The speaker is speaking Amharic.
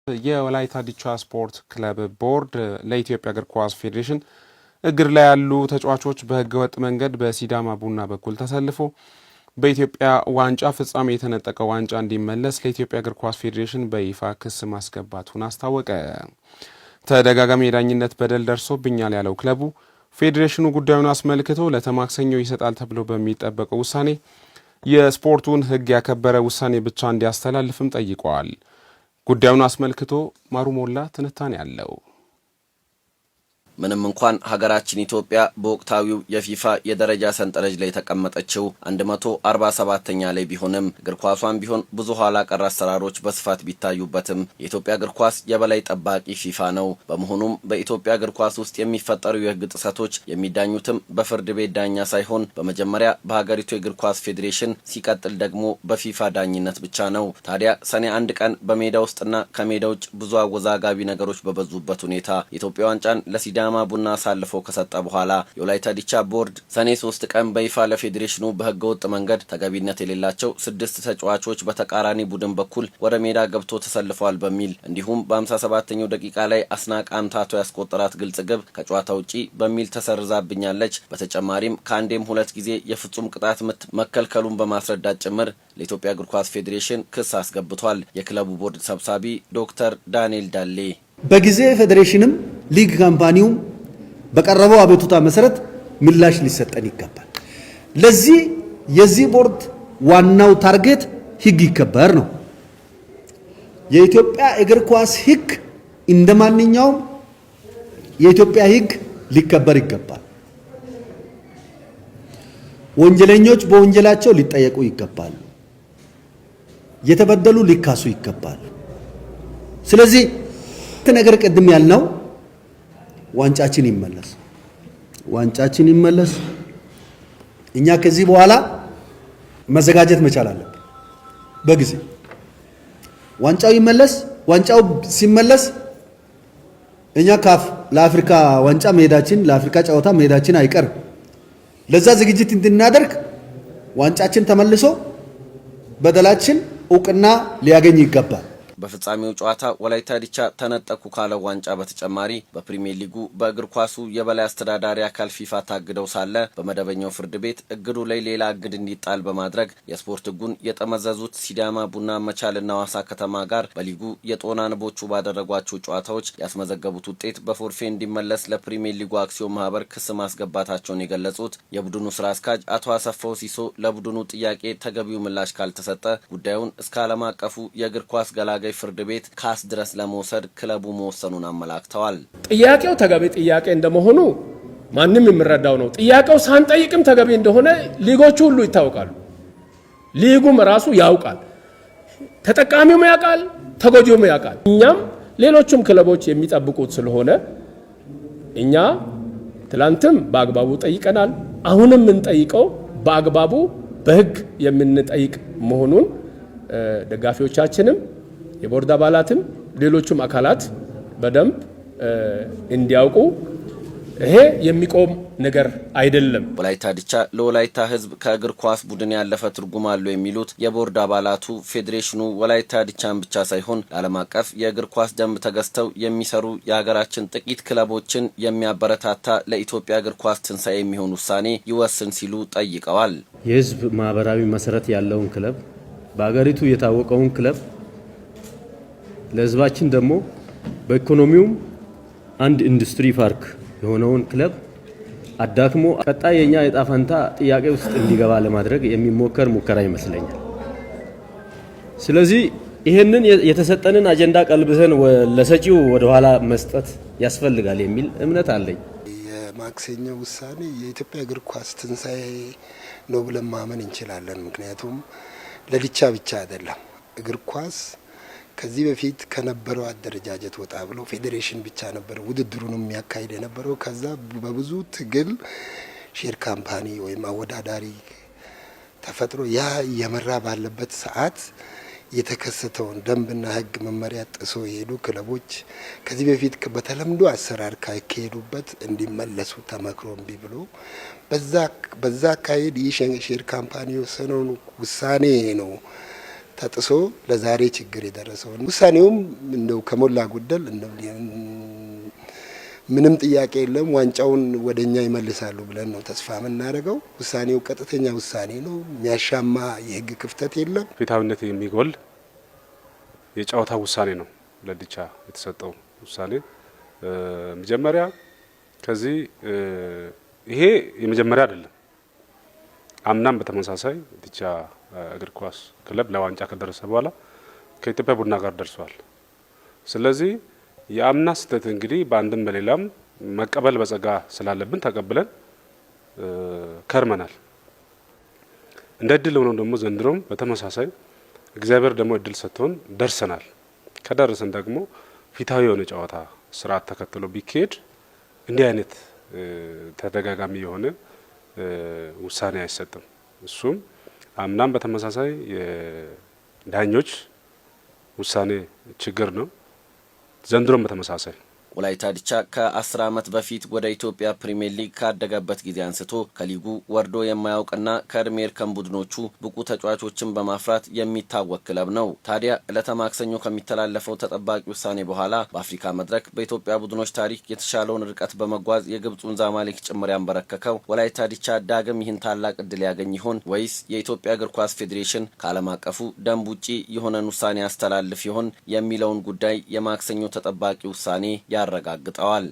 የወላይታ ዲቻ ስፖርት ክለብ ቦርድ ለኢትዮጵያ እግር ኳስ ፌዴሬሽን እግር ላይ ያሉ ተጫዋቾች በህገወጥ መንገድ በሲዳማ ቡና በኩል ተሰልፎ በኢትዮጵያ ዋንጫ ፍጻሜ የተነጠቀው ዋንጫ እንዲመለስ ለኢትዮጵያ እግር ኳስ ፌዴሬሽን በይፋ ክስ ማስገባቱን አስታወቀ። ተደጋጋሚ የዳኝነት በደል ደርሶብኛል ያለው ክለቡ ፌዴሬሽኑ ጉዳዩን አስመልክቶ ለተማክሰኞ ይሰጣል ተብሎ በሚጠበቀው ውሳኔ የስፖርቱን ህግ ያከበረ ውሳኔ ብቻ እንዲያስተላልፍም ጠይቀዋል። ጉዳዩን አስመልክቶ ማሩ ሞላ ትንታኔ ያለው። ምንም እንኳን ሀገራችን ኢትዮጵያ በወቅታዊው የፊፋ የደረጃ ሰንጠረዥ ላይ ተቀመጠችው 147ኛ ላይ ቢሆንም እግር ኳሷን ቢሆን ብዙ ኋላ ቀር አሰራሮች በስፋት ቢታዩበትም የኢትዮጵያ እግር ኳስ የበላይ ጠባቂ ፊፋ ነው። በመሆኑም በኢትዮጵያ እግር ኳስ ውስጥ የሚፈጠሩ የህግ ጥሰቶች የሚዳኙትም በፍርድ ቤት ዳኛ ሳይሆን በመጀመሪያ በሀገሪቱ የእግር ኳስ ፌዴሬሽን ሲቀጥል ደግሞ በፊፋ ዳኝነት ብቻ ነው። ታዲያ ሰኔ 1 ቀን በሜዳ ውስጥና ከሜዳ ውጭ ብዙ አወዛጋቢ ነገሮች በበዙበት ሁኔታ የኢትዮጵያ ዋንጫን ለሲዳማ ቡና አሳልፎ ከሰጠ በኋላ የወላይታ ዲቻ ቦርድ ሰኔ 3 ቀን በይፋ ለፌዴሬሽኑ በህገወጥ መንገድ ተገቢነት የሌላቸው 6 ተጫዋቾች በተቃራኒ ቡድን በኩል ወደ ሜዳ ገብቶ ተሰልፈዋል በሚል እንዲሁም በ57ኛው ደቂቃ ላይ አስናቅ አምታቶ ያስቆጠራት ግልጽ ግብ ከጨዋታ ውጪ በሚል ተሰርዛብኛለች። በተጨማሪም ከአንዴም 2 ጊዜ የፍጹም ቅጣት ምት መከልከሉን በማስረዳት ጭምር ለኢትዮጵያ እግር ኳስ ፌዴሬሽን ክስ አስገብቷል። የክለቡ ቦርድ ሰብሳቢ ዶክተር ዳንኤል ዳሌ በጊዜ ፌዴሬሽንም ሊግ ካምፓኒው በቀረበው አቤቱታ መሰረት ምላሽ ሊሰጠን ይገባል። ለዚህ የዚህ ቦርድ ዋናው ታርጌት ህግ ይከበር ነው። የኢትዮጵያ እግር ኳስ ህግ እንደማንኛውም የኢትዮጵያ ህግ ሊከበር ይገባል። ወንጀለኞች በወንጀላቸው ሊጠየቁ ይገባል። የተበደሉ ሊካሱ ይገባል። ስለዚህ ነገር ቀድም ያልነው ዋንጫችን ይመለስ። እኛ ከዚህ በኋላ መዘጋጀት መቻል አለብን። በጊዜ ዋንጫው ይመለስ። ዋንጫው ሲመለስ እኛ ለአፍሪካ ዋንጫ መሄዳችን ለአፍሪካ ጨዋታ መሄዳችን አይቀርም። ለዛ ዝግጅት እንድናደርግ ዋንጫችን ተመልሶ በደላችን እውቅና ሊያገኝ ይገባል። በፍጻሜው ጨዋታ ወላይታ ዲቻ ተነጠቁ ካለው ዋንጫ በተጨማሪ በፕሪሚየር ሊጉ በእግር ኳሱ የበላይ አስተዳዳሪ አካል ፊፋ ታግደው ሳለ በመደበኛው ፍርድ ቤት እግዱ ላይ ሌላ እግድ እንዲጣል በማድረግ የስፖርት ህጉን የጠመዘዙት ሲዳማ ቡና መቻልና ሐዋሳ ከተማ ጋር በሊጉ የጦና ንቦቹ ባደረጓቸው ጨዋታዎች ያስመዘገቡት ውጤት በፎርፌ እንዲመለስ ለፕሪሚየር ሊጉ አክሲዮን ማህበር ክስ ማስገባታቸውን የገለጹት የቡድኑ ስራ አስኪያጅ አቶ አሰፋው ሲሶ ለቡድኑ ጥያቄ ተገቢው ምላሽ ካልተሰጠ ጉዳዩን እስከ ዓለም አቀፉ የእግር ኳስ ገላጋይ ፍርድ ቤት ካስ ድረስ ለመውሰድ ክለቡ መወሰኑን አመላክተዋል። ጥያቄው ተገቢ ጥያቄ እንደመሆኑ ማንም የሚረዳው ነው። ጥያቄው ሳንጠይቅም ተገቢ እንደሆነ ሊጎቹ ሁሉ ይታወቃሉ። ሊጉም ራሱ ያውቃል። ተጠቃሚውም ያውቃል፣ ተጎጂውም ያውቃል። እኛም ሌሎችም ክለቦች የሚጠብቁት ስለሆነ እኛ ትላንትም በአግባቡ ጠይቀናል። አሁንም የምንጠይቀው በአግባቡ በህግ የምንጠይቅ መሆኑን ደጋፊዎቻችንም የቦርድ አባላትም ሌሎችም አካላት በደንብ እንዲያውቁ ይሄ የሚቆም ነገር አይደለም። ወላይታ ዲቻ ለወላይታ ህዝብ ከእግር ኳስ ቡድን ያለፈ ትርጉም አለው የሚሉት የቦርድ አባላቱ ፌዴሬሽኑ ወላይታ ዲቻን ብቻ ሳይሆን ለዓለም አቀፍ የእግር ኳስ ደንብ ተገዝተው የሚሰሩ የሀገራችን ጥቂት ክለቦችን የሚያበረታታ ለኢትዮጵያ እግር ኳስ ትንሳኤ የሚሆን ውሳኔ ይወስን ሲሉ ጠይቀዋል። የህዝብ ማህበራዊ መሰረት ያለውን ክለብ በአገሪቱ የታወቀውን ክለብ ለህዝባችን ደግሞ በኢኮኖሚውም አንድ ኢንዱስትሪ ፓርክ የሆነውን ክለብ አዳክሞ ቀጣይ የኛ የዕጣ ፈንታ ጥያቄ ውስጥ እንዲገባ ለማድረግ የሚሞከር ሙከራ ይመስለኛል። ስለዚህ ይሄንን የተሰጠንን አጀንዳ ቀልብሰን ለሰጪው ወደ ኋላ መስጠት ያስፈልጋል የሚል እምነት አለኝ። የማክሰኞው ውሳኔ የኢትዮጵያ እግር ኳስ ትንሳኤ ነው ብለን ማመን እንችላለን። ምክንያቱም ለዲቻ ብቻ አይደለም። እግር ኳስ ከዚህ በፊት ከነበረው አደረጃጀት ወጣ ብሎ ፌዴሬሽን ብቻ ነበር ውድድሩን የሚያካሂድ የነበረው። ከዛ በብዙ ትግል ሼር ካምፓኒ ወይም አወዳዳሪ ተፈጥሮ ያ የመራ ባለበት ሰዓት የተከሰተውን ደንብና ህግ መመሪያ ጥሶ የሄዱ ክለቦች ከዚህ በፊት በተለምዶ አሰራር ካይሄዱበት እንዲመለሱ ተመክሮ እምቢ ብሎ በዛ አካሄድ ይህ ሼር ካምፓኒ የወሰነውን ውሳኔ ነው ተጥሶ ለዛሬ ችግር የደረሰው ውሳኔውም እንደው ከሞላ ጎደል ምንም ጥያቄ የለም ዋንጫውን ወደኛ ይመልሳሉ ብለን ነው ተስፋ የምናደርገው። ውሳኔው ቀጥተኛ ውሳኔ ነው። የሚያሻማ የህግ ክፍተት የለም። ፍትሃዊነት የሚጎል የጨዋታ ውሳኔ ነው ለዲቻ የተሰጠው ውሳኔ። መጀመሪያ ከዚህ ይሄ የመጀመሪያ አይደለም። አምናም በተመሳሳይ ዲቻ እግር ኳስ ክለብ ለዋንጫ ከደረሰ በኋላ ከኢትዮጵያ ቡና ጋር ደርሷል። ስለዚህ የአምና ስህተት እንግዲህ በአንድም በሌላም መቀበል በጸጋ ስላለብን ተቀብለን ከርመናል። እንደ እድል ሆኖ ደግሞ ዘንድሮም በተመሳሳይ እግዚአብሔር ደግሞ እድል ሰጥቶን ደርሰናል። ከደረሰን ደግሞ ፊታዊ የሆነ ጨዋታ ስርዓት ተከትሎ ቢካሄድ እንዲህ አይነት ተደጋጋሚ የሆነ ውሳኔ አይሰጥም። እሱም አምናም በተመሳሳይ የዳኞች ውሳኔ ችግር ነው። ዘንድሮም በተመሳሳይ ወላይታ ዲቻ ከ10 ዓመት በፊት ወደ ኢትዮጵያ ፕሪሚየር ሊግ ካደገበት ጊዜ አንስቶ ከሊጉ ወርዶ የማያውቅና ከእድሜ እርከን ቡድኖቹ ብቁ ተጫዋቾችን በማፍራት የሚታወቅ ክለብ ነው። ታዲያ ዕለተ ማክሰኞ ከሚተላለፈው ተጠባቂ ውሳኔ በኋላ በአፍሪካ መድረክ በኢትዮጵያ ቡድኖች ታሪክ የተሻለውን ርቀት በመጓዝ የግብጹን ዛማሌክ ጭምር ያንበረከከው ወላይታ ዲቻ ዳግም ይህን ታላቅ እድል ያገኝ ይሆን ወይስ የኢትዮጵያ እግር ኳስ ፌዴሬሽን ከዓለም አቀፉ ደንብ ውጪ የሆነን ውሳኔ ያስተላልፍ ይሆን የሚለውን ጉዳይ የማክሰኞ ተጠባቂ ውሳኔ ያረጋግጠዋል።